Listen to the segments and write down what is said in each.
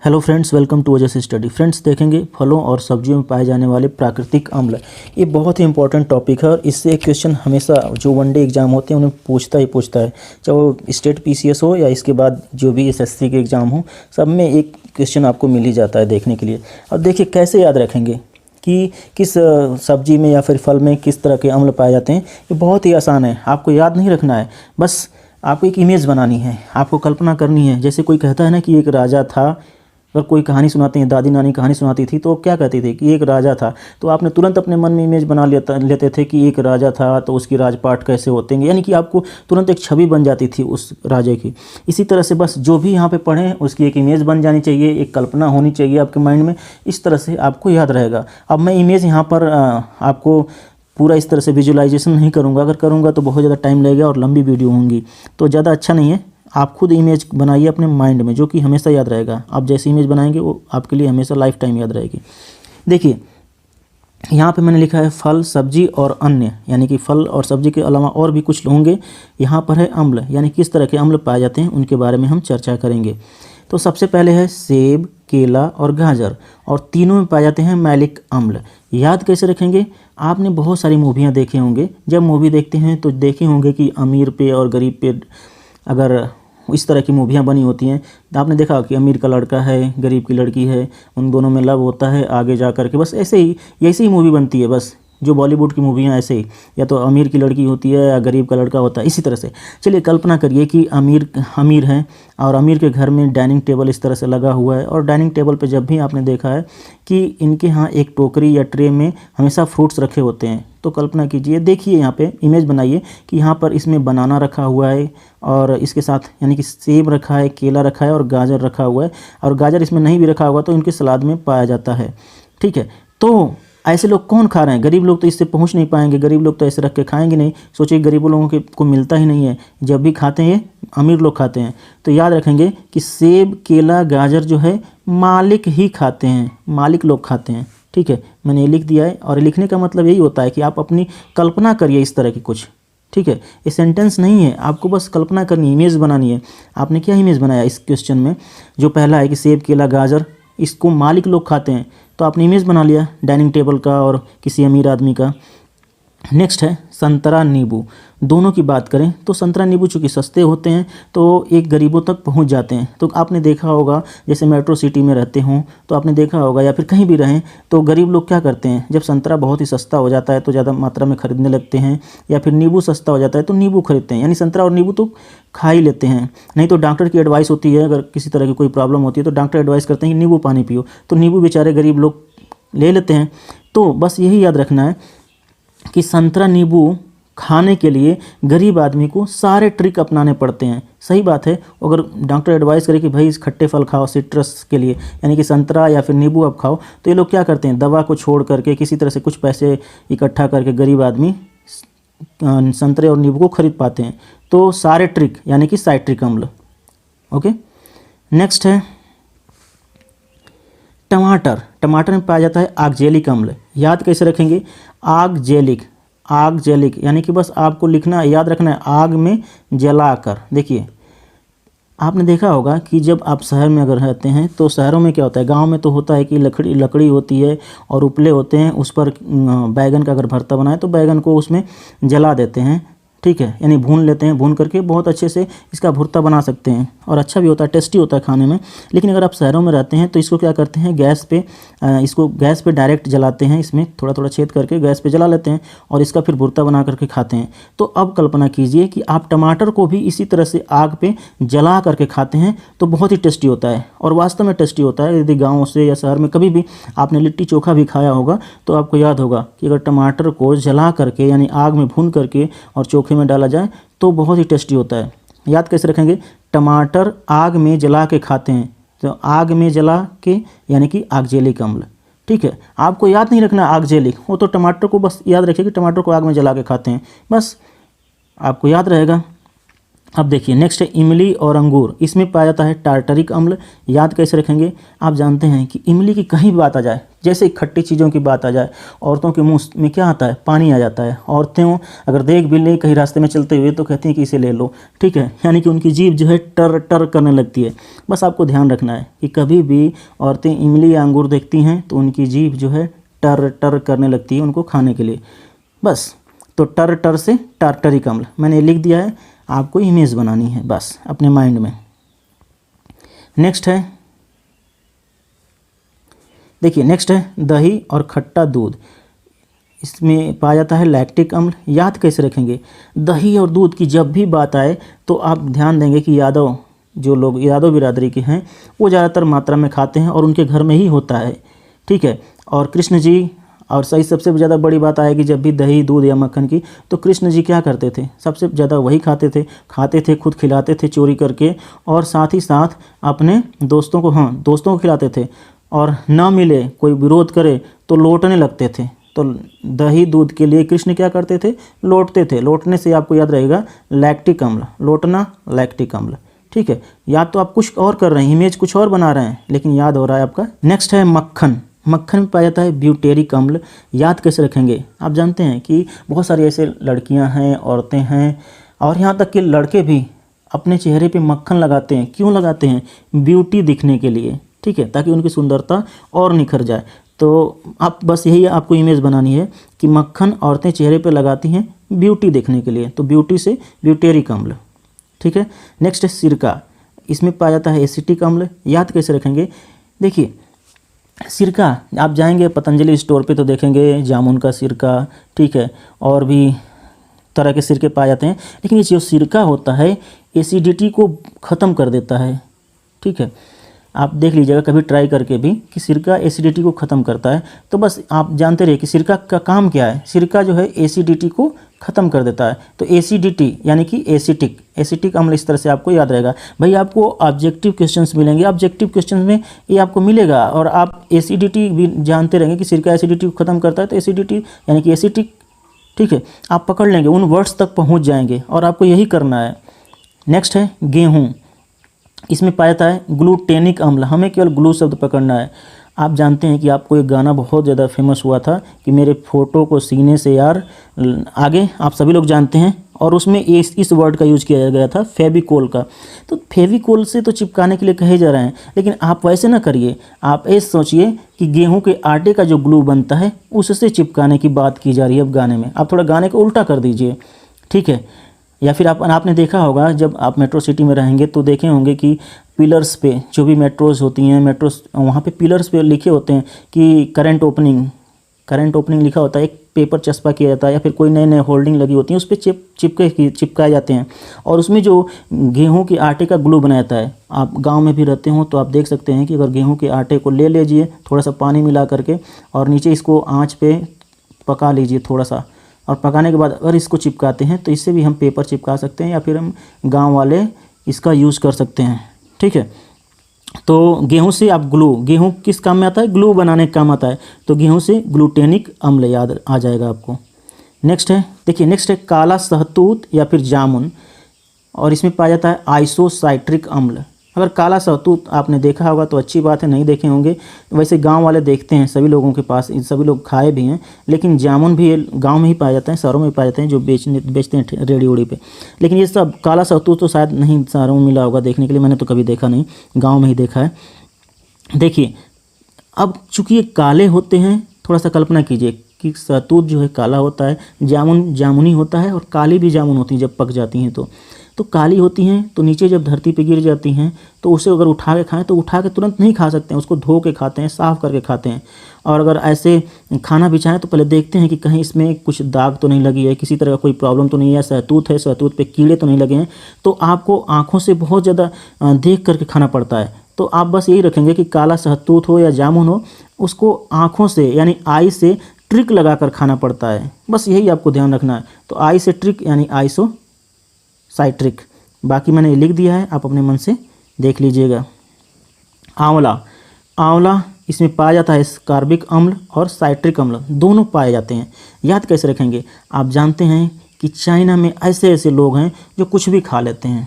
Hello friends, welcome to Ojas study. Friends, देखेंगे फलों और सब्जियों में पाए जाने वाले प्राकृतिक अम्ल। ये बहुत ही इंपॉर्टेंट टॉपिक है और इससे एक क्वेश्चन हमेशा जो वनडे एग्जाम होते हैं उन्हें पूछता ही पूछता है, चाहे वो स्टेट पीसीएस हो या इसके बाद जो भी एसएससी के एग्ज़ाम हो, सब में एक क्वेश्चन आपको मिल ही जाता है देखने के लिए। अब देखिए कैसे याद रखेंगे कि किस सब्जी में या फिर फल में किस तरह के अम्ल पाए जाते हैं। ये बहुत ही आसान है, आपको याद नहीं रखना है, बस आपको एक इमेज बनानी है, आपको कल्पना करनी है। जैसे कोई कहता है ना कि एक राजा था, अगर कोई कहानी सुनाते हैं, दादी नानी कहानी सुनाती थी तो क्या कहती थी कि एक राजा था, तो आपने तुरंत अपने मन में इमेज बना लेते थे कि एक राजा था तो उसकी राजपाट कैसे होते हैं, यानी कि आपको तुरंत एक छवि बन जाती थी उस राजा की। इसी तरह से बस जो भी यहाँ पे पढ़ें उसकी एक इमेज बन जानी चाहिए, एक कल्पना होनी चाहिए आपके माइंड में, इस तरह से आपको याद रहेगा। अब मैं इमेज यहाँ पर आपको पूरा इस तरह से विजुअलाइजेशन नहीं करूँगा, अगर करूँगा तो बहुत ज़्यादा टाइम लगेगा और लंबी वीडियो होंगी, तो ज़्यादा अच्छा नहीं है। आप खुद इमेज बनाइए अपने माइंड में, जो कि हमेशा याद रहेगा। आप जैसी इमेज बनाएंगे वो आपके लिए हमेशा लाइफ टाइम याद रहेगी। देखिए यहाँ पे मैंने लिखा है फल, सब्जी और अन्य, यानी कि फल और सब्जी के अलावा और भी कुछ होंगे। यहाँ पर है अम्ल, यानी किस तरह के अम्ल पाए जाते हैं उनके बारे में हम चर्चा करेंगे। तो सबसे पहले है सेब, केला और गाजर, और तीनों में पाए जाते हैं मैलिक अम्ल। याद कैसे रखेंगे? आपने बहुत सारी मूवियाँ देखे होंगे, जब मूवी देखते हैं तो देखे होंगे कि अमीर पे और गरीब पे अगर इस तरह की मूवियाँ बनी होती हैं तो आपने देखा कि अमीर का लड़का है, गरीब की लड़की है, उन दोनों में लव होता है आगे जा कर के, बस ऐसे ही मूवी बनती है। बस जो बॉलीवुड की मूवियाँ ऐसे ही, या तो अमीर की लड़की होती है या गरीब का लड़का होता है, इसी तरह से। चलिए कल्पना करिए कि अमीर हैं और अमीर के घर में डाइनिंग टेबल इस तरह से लगा हुआ है, और डाइनिंग टेबल पे जब भी आपने देखा है कि इनके यहाँ एक टोकरी या ट्रे में हमेशा फ्रूट्स रखे होते हैं, तो कल्पना कीजिए, देखिए यहाँ पे इमेज बनाइए कि यहाँ पर इसमें बनाना रखा हुआ है और इसके साथ यानी कि सेब रखा है, केला रखा है और गाजर रखा हुआ है, और गाजर इसमें नहीं भी रखा हुआ तो इनके सलाद में पाया जाता है। ठीक है, तो ऐसे लोग कौन खा रहे हैं? गरीब लोग तो इससे पहुंच नहीं पाएंगे, गरीब लोग तो ऐसे रख के खाएंगे नहीं। सोचिए गरीब लोगों को मिलता ही नहीं है, जब भी खाते हैं अमीर लोग खाते हैं। तो याद रखेंगे कि सेब, केला, गाजर जो है मालिक ही खाते हैं, मालिक लोग खाते हैं। ठीक है, मैंने ये लिख दिया है, और लिखने का मतलब यही होता है कि आप अपनी कल्पना करिए इस तरह की कुछ। ठीक है, ये सेंटेंस नहीं है, आपको बस कल्पना करनी, इमेज बनानी है। आपने क्या इमेज बनाया इस क्वेश्चन में? जो पहला है कि सेब, केला, गाजर इसको मालिक लोग खाते हैं, तो आपने इमेज बना लिया डाइनिंग टेबल का और किसी अमीर आदमी का। नेक्स्ट है संतरा, नींबू। दोनों की बात करें तो संतरा नींबू चूँकि सस्ते होते हैं तो एक गरीबों तक पहुंच जाते हैं। तो आपने देखा होगा, जैसे मेट्रो सिटी में रहते हों तो आपने देखा होगा, या फिर कहीं भी रहें, तो गरीब लोग क्या करते हैं, जब संतरा बहुत ही सस्ता हो जाता है तो ज़्यादा मात्रा में खरीदने लगते हैं, या फिर नींबू सस्ता हो जाता है तो नींबू खरीदते हैं, यानी संतरा और नींबू तो खा ही लेते हैं। नहीं तो डॉक्टर की एडवाइस होती है, अगर किसी तरह की कोई प्रॉब्लम होती है तो डॉक्टर एडवाइस करते हैं कि नींबू पानी पियो, तो नींबू बेचारे गरीब लोग ले लेते हैं। तो बस यही याद रखना है कि संतरा नींबू खाने के लिए गरीब आदमी को सारे ट्रिक अपनाने पड़ते हैं। सही बात है, अगर डॉक्टर एडवाइस करे कि भाई इस खट्टे फल खाओ सिट्रस के लिए, यानी कि संतरा या फिर नींबू आप खाओ, तो ये लोग क्या करते हैं, दवा को छोड़ करके किसी तरह से कुछ पैसे इकट्ठा करके गरीब आदमी संतरे और नींबू को खरीद पाते हैं। तो सारे ट्रिक यानी कि साइट्रिक अम्ल। ओके, नेक्स्ट है टमाटर। टमाटर में पाया जाता है आक्जेलिक अम्ल। याद कैसे रखेंगे? आक्जेलिक यानी कि बस आपको लिखना, याद रखना है आग में जलाकर। देखिए आपने देखा होगा कि जब आप शहर में अगर रहते हैं तो शहरों में क्या होता है, गांव में तो होता है कि लकड़ी होती है और उपले होते हैं, उस पर बैगन का अगर भरता बनाए तो बैगन को उसमें जला देते हैं। ठीक है, यानी भून लेते हैं, भून करके बहुत अच्छे से इसका भुर्ता बना सकते हैं और अच्छा भी होता है, टेस्टी होता है खाने में। लेकिन अगर आप शहरों में रहते हैं तो इसको क्या करते हैं, इसको गैस पे डायरेक्ट जलाते हैं, इसमें थोड़ा थोड़ा छेद करके गैस पे जला लेते हैं और इसका फिर भुर्ता बना करके खाते हैं। तो अब कल्पना कीजिए कि आप टमाटर को भी इसी तरह से आग पे जला करके खाते हैं तो बहुत ही टेस्टी होता है, और वास्तव में टेस्टी होता है। यदि गाँव से या शहर में कभी भी आपने लिट्टी चोखा भी खाया होगा तो आपको याद होगा कि अगर टमाटर को जला करके यानी आग में भून करके और चोखे में डाला जाए तो बहुत ही टेस्टी होता है। याद कैसे रखेंगे? टमाटर आग में जला के खाते हैं, तो आग में जला के यानी कि आक्जेलिक अम्ल। ठीक है, आपको याद नहीं रखना आक्जेलिक, वो तो टमाटर को बस याद रखिए कि टमाटर को आग में जला के खाते हैं, बस आपको याद रहेगा। अब देखिए नेक्स्ट है इमली और अंगूर, इसमें पाया जाता है टार्टरिक अम्ल। याद कैसे रखेंगे, आप जानते हैं कि इमली की कहीं भी बात आ जाए, जैसे खट्टी चीज़ों की बात आ जाए, औरतों के मुंह में क्या आता है, पानी आ जाता है। औरतें अगर देख भी ले कहीं रास्ते में चलते हुए तो कहती हैं कि इसे ले लो, ठीक है, यानी कि उनकी जीभ जो है टर टर करने लगती है। बस आपको ध्यान रखना है कि कभी भी औरतें इमली या अंगूर देखती हैं तो उनकी जीभ जो है टर टर करने लगती है उनको खाने के लिए। बस तो टर टर से टार्टरिक अम्ल मैंने लिख दिया है, आपको इमेज बनानी है बस अपने माइंड में। नेक्स्ट है, देखिए नेक्स्ट है दही और खट्टा दूध, इसमें पाया जाता है लैक्टिक अम्ल। याद कैसे रखेंगे, दही और दूध की जब भी बात आए तो आप ध्यान देंगे कि यादव, जो लोग यादव बिरादरी के हैं वो ज़्यादातर मात्रा में खाते हैं और उनके घर में ही होता है, ठीक है। और कृष्ण जी, और सही सबसे ज़्यादा बड़ी बात आएगी जब भी दही दूध या मक्खन की, तो कृष्ण जी क्या करते थे, सबसे ज़्यादा वही खाते थे, खुद खिलाते थे चोरी करके, और साथ ही साथ अपने दोस्तों को, हाँ दोस्तों को खिलाते थे, और ना मिले कोई विरोध करे तो लौटने लगते थे। तो दही दूध के लिए कृष्ण क्या करते थे, लौटते थे। लौटने से आपको याद रहेगा लैक्टिक अम्ल, लौटना लैक्टिक अम्ल, ठीक है। याद तो आप कुछ और कर रहे हैं, इमेज कुछ और बना रहे हैं, लेकिन याद हो रहा है आपका। नेक्स्ट है मक्खन, मक्खन में पाया जाता है ब्यूटेरिक अम्ल। याद कैसे रखेंगे, आप जानते हैं कि बहुत सारी ऐसे लड़कियां हैं, औरतें हैं, और यहाँ तक कि लड़के भी अपने चेहरे पे मक्खन लगाते हैं। क्यों लगाते हैं, ब्यूटी दिखने के लिए, ठीक है, ताकि उनकी सुंदरता और निखर जाए। तो आप बस यही आपको इमेज बनानी है कि मक्खन औरतें चेहरे पे लगाती हैं ब्यूटी देखने के लिए, तो ब्यूटी से ब्यूटेरिक अम्ल, ठीक है। नेक्स्ट है सिरका, इसमें पाया जाता है एसिटिक अम्ल। याद कैसे रखेंगे, देखिए सिरका, आप जाएंगे पतंजलि स्टोर पे तो देखेंगे जामुन का सिरका, ठीक है, और भी तरह के सिरके पाए जाते हैं, लेकिन ये जो सिरका होता है एसिडिटी को ख़त्म कर देता है, ठीक है। आप देख लीजिएगा कभी ट्राई करके भी कि सिरका एसिडिटी को ख़त्म करता है। तो बस आप जानते रहिए कि सिरका का काम क्या है, सिरका जो है एसिडिटी को ख़त्म कर देता है। तो एसिडिटी यानी कि एसिटिक अम्ल, इस तरह से आपको याद रहेगा। भाई आपको ऑब्जेक्टिव क्वेश्चंस मिलेंगे, ऑब्जेक्टिव क्वेश्चंस में ये आपको मिलेगा, और आप एसिडिटी भी जानते रहेंगे कि सिरका एसिडिटी को ख़त्म करता है, तो एसिडिटी यानी कि एसिटिक, ठीक है, आप पकड़ लेंगे, उन वर्ड्स तक पहुँच जाएंगे, और आपको यही करना है। नेक्स्ट है गेहूँ, इसमें पाया जाता है ग्लूटेनिक अम्ल। हमें केवल ग्लू शब्द पकड़ना है। आप जानते हैं कि आपको एक गाना बहुत ज़्यादा फेमस हुआ था कि मेरे फ़ोटो को सीने से यार, आगे आप सभी लोग जानते हैं, और उसमें इस वर्ड का यूज़ किया गया था फेविकोल का। तो फेविकोल से तो चिपकाने के लिए कहे जा रहे हैं, लेकिन आप वैसे ना करिए, आप ऐसे सोचिए कि गेहूं के आटे का जो ग्लू बनता है उससे चिपकाने की बात की जा रही है अब गाने में। आप थोड़ा गाने को उल्टा कर दीजिए, ठीक है। या फिर आपने देखा होगा जब आप मेट्रो सिटी में रहेंगे तो देखे होंगे कि पिलर्स पे, जो भी मेट्रोज़ होती हैं, मेट्रोस वहाँ पे पिलर्स पे लिखे होते हैं कि करंट ओपनिंग लिखा होता है, एक पेपर चस्पा किया जाता है, या फिर कोई नए नए होल्डिंग लगी होती है, उस पर चिपकाए जाते हैं, और उसमें जो गेहूं के आटे का ग्लू बनाया जाता है। आप गांव में भी रहते हो तो आप देख सकते हैं कि अगर गेहूं के आटे को ले लीजिए थोड़ा सा पानी मिला करके, और नीचे इसको आँच पे पका लीजिए थोड़ा सा, और पकाने के बाद अगर इसको चिपकाते हैं तो इससे भी हम पेपर चिपका सकते हैं, या फिर हम गांव वाले इसका यूज़ कर सकते हैं, ठीक है। तो गेहूं से आप गेहूं किस काम में आता है, ग्लू बनाने का काम आता है, तो गेहूं से ग्लूटेनिक अम्ल याद आ जाएगा आपको। नेक्स्ट है, देखिए नेक्स्ट है काला सहतूत या फिर जामुन, और इसमें पाया जाता है आइसोसाइट्रिक अम्ल। अगर काला सहतूत आपने देखा होगा तो अच्छी बात है, नहीं देखे होंगे वैसे गांव वाले देखते हैं, सभी लोगों के पास, सभी लोग खाए भी हैं। लेकिन जामुन भी गांव में ही पाए जाते हैं, शहरों में पाए जाते हैं, जो बेचते हैं रेडी उड़ी पे। लेकिन ये सब काला सहतूत तो शायद नहीं शहरों में मिला होगा देखने के लिए, मैंने तो कभी देखा नहीं, गाँव में ही देखा है। देखिए अब चूँकि ये काले होते हैं, थोड़ा सा कल्पना कीजिए कि सहतूत जो है काला होता है, जामुन जामुनी होता है, और काली भी जामुन होती है जब पक जाती हैं तो काली होती हैं, तो नीचे जब धरती पे गिर जाती हैं तो उसे अगर उठा के खाएं तो उठा के तुरंत नहीं खा सकते हैं, उसको धो के खाते हैं, साफ़ करके खाते हैं। और अगर ऐसे खाना भी चाहें तो पहले देखते हैं कि कहीं इसमें कुछ दाग तो नहीं लगी है, किसी तरह का कोई प्रॉब्लम तो नहीं है, सहतूत है, सहतूत पे कीड़े तो नहीं लगे हैं। तो आपको आँखों से बहुत ज़्यादा देख करके खाना पड़ता है। तो आप बस यही रखेंगे कि काला सहतूत हो या जामुन हो, उसको आँखों से यानी आई से ट्रिक लगा कर खाना पड़ता है, बस यही आपको ध्यान रखना है। तो आई से ट्रिक यानी आइसोसाइट्रिक, बाकी मैंने लिख दिया है, आप अपने मन से देख लीजिएगा। आंवला इसमें पाया जाता है स्कार्बिक अम्ल और साइट्रिक अम्ल, दोनों पाए जाते हैं। याद कैसे रखेंगे, आप जानते हैं कि चाइना में ऐसे ऐसे लोग हैं जो कुछ भी खा लेते हैं,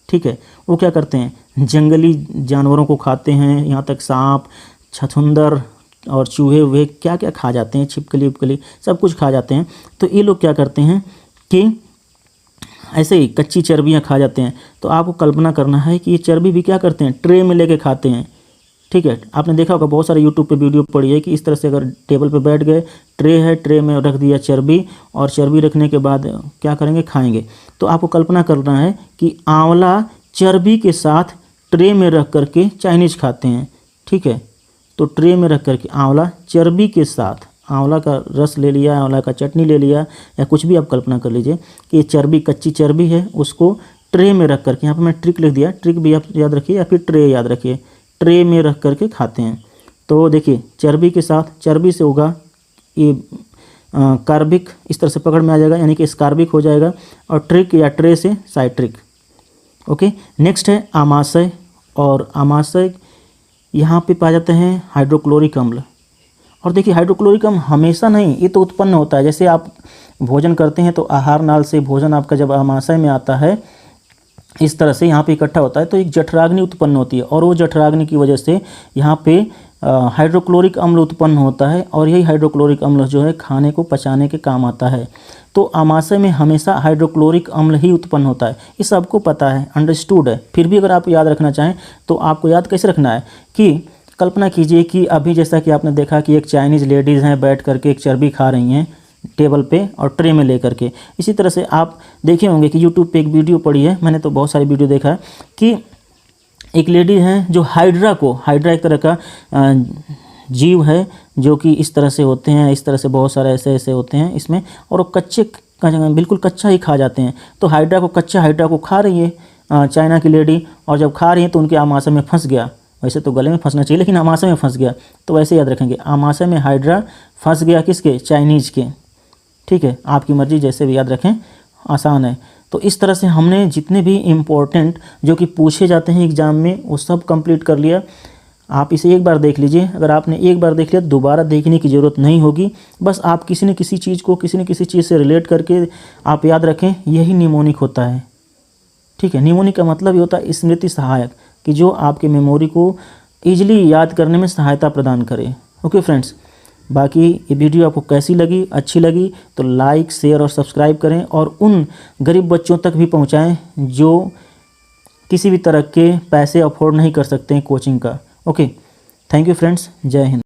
ठीक है। वो क्या करते हैं, जंगली जानवरों को खाते हैं, यहाँ तक सांप, छछूंदर और चूहे वूहे क्या क्या खा जाते हैं, छिपकली उपकली सब कुछ खा जाते हैं। तो ये लोग क्या करते हैं कि ऐसे ही कच्ची चर्बियाँ खा जाते हैं। तो आपको कल्पना करना है कि ये चर्बी भी क्या करते हैं, ट्रे में लेके खाते हैं, ठीक है। आपने देखा होगा बहुत सारे यूट्यूब पे वीडियो पड़ी है कि इस तरह से अगर टेबल पे बैठ गए, ट्रे है, ट्रे में रख दिया चर्बी, और चर्बी रखने के बाद क्या करेंगे, खाएंगे। तो आपको कल्पना करना है कि आंवला चर्बी के साथ ट्रे में रख करके चाइनीज खाते हैं, ठीक है। तो ट्रे में रख करके आंवला चर्बी के साथ, आंवला का रस ले लिया, आंवला का चटनी ले लिया, या कुछ भी आप कल्पना कर लीजिए कि ये चर्बी, कच्ची चर्बी है, उसको ट्रे में रख करके, यहाँ पे मैं ट्रिक लिख दिया, ट्रिक भी आप याद रखिए या फिर ट्रे याद रखिए, ट्रे में रख करके खाते हैं। तो देखिए चर्बी के साथ, चर्बी से होगा ये कार्बिक, इस तरह से पकड़ में आ जाएगा, यानी कि स्कार्बिक हो जाएगा, और ट्रिक या ट्रे से साइट्रिक। ओके, नेक्स्ट है आमाशय। और आमाशय यहाँ पे पाए जाते हैं हाइड्रोक्लोरिक अम्ल। और देखिए हाइड्रोक्लोरिक अम्ल हमेशा नहीं, ये तो उत्पन्न होता है, जैसे आप भोजन करते हैं तो आहार नाल से भोजन आपका जब आमाशय में आता है, इस तरह से यहाँ पे इकट्ठा होता है तो एक जठराग्नि उत्पन्न होती है, और वो जठराग्नि की वजह से यहाँ पे हाइड्रोक्लोरिक अम्ल उत्पन्न होता है, और यही हाइड्रोक्लोरिक अम्ल जो है खाने को पचाने के काम आता है। तो आमाशय में हमेशा हाइड्रोक्लोरिक अम्ल ही उत्पन्न होता है, ये सबको पता है, अंडरस्टूड है। फिर भी अगर आप याद रखना चाहें तो आपको याद कैसे रखना है कि कल्पना कीजिए कि अभी जैसा कि आपने देखा कि एक चाइनीज़ लेडीज़ हैं बैठ करके एक चर्बी खा रही हैं टेबल पे और ट्रे में ले करके। इसी तरह से आप देखे होंगे कि यूट्यूब पे एक वीडियो पड़ी है, मैंने तो बहुत सारी वीडियो देखा है, कि एक लेडी है जो हाइड्रा एक तरह का जीव है जो कि इस तरह से होते हैं, इस तरह से बहुत सारे ऐसे ऐसे होते हैं इसमें, और वो बिल्कुल कच्चा ही खा जाते हैं। तो कच्चा हाइड्रा को खा रही है चाइना की लेडी, और जब खा रही है तो उनके आमाशय में फंस गया। वैसे तो गले में फंसना चाहिए, लेकिन आमाशय में फंस गया। तो वैसे याद रखेंगे, आमाशय में हाइड्रा फंस गया, किसके, चाइनीज के, ठीक है। आपकी मर्जी, जैसे भी याद रखें, आसान है। तो इस तरह से हमने जितने भी इम्पोर्टेंट जो कि पूछे जाते हैं एग्ज़ाम में वो सब कंप्लीट कर लिया। आप इसे एक बार देख लीजिए, अगर आपने एक बार देख लिया दोबारा देखने की ज़रूरत नहीं होगी। बस आप किसी न किसी चीज़ को किसी न किसी चीज़ से रिलेट करके आप याद रखें, यही निमोनिक होता है, ठीक है। निमोनिक का मतलब ये होता है स्मृति सहायक, कि जो आपके मेमोरी को ईजिली याद करने में सहायता प्रदान करे। ओके फ्रेंड्स, बाकी ये वीडियो आपको कैसी लगी, अच्छी लगी तो लाइक, शेयर और सब्सक्राइब करें, और उन गरीब बच्चों तक भी पहुंचाएं जो किसी भी तरह के पैसे अफोर्ड नहीं कर सकते हैं कोचिंग का। ओके, थैंक यू फ्रेंड्स, जय हिंद।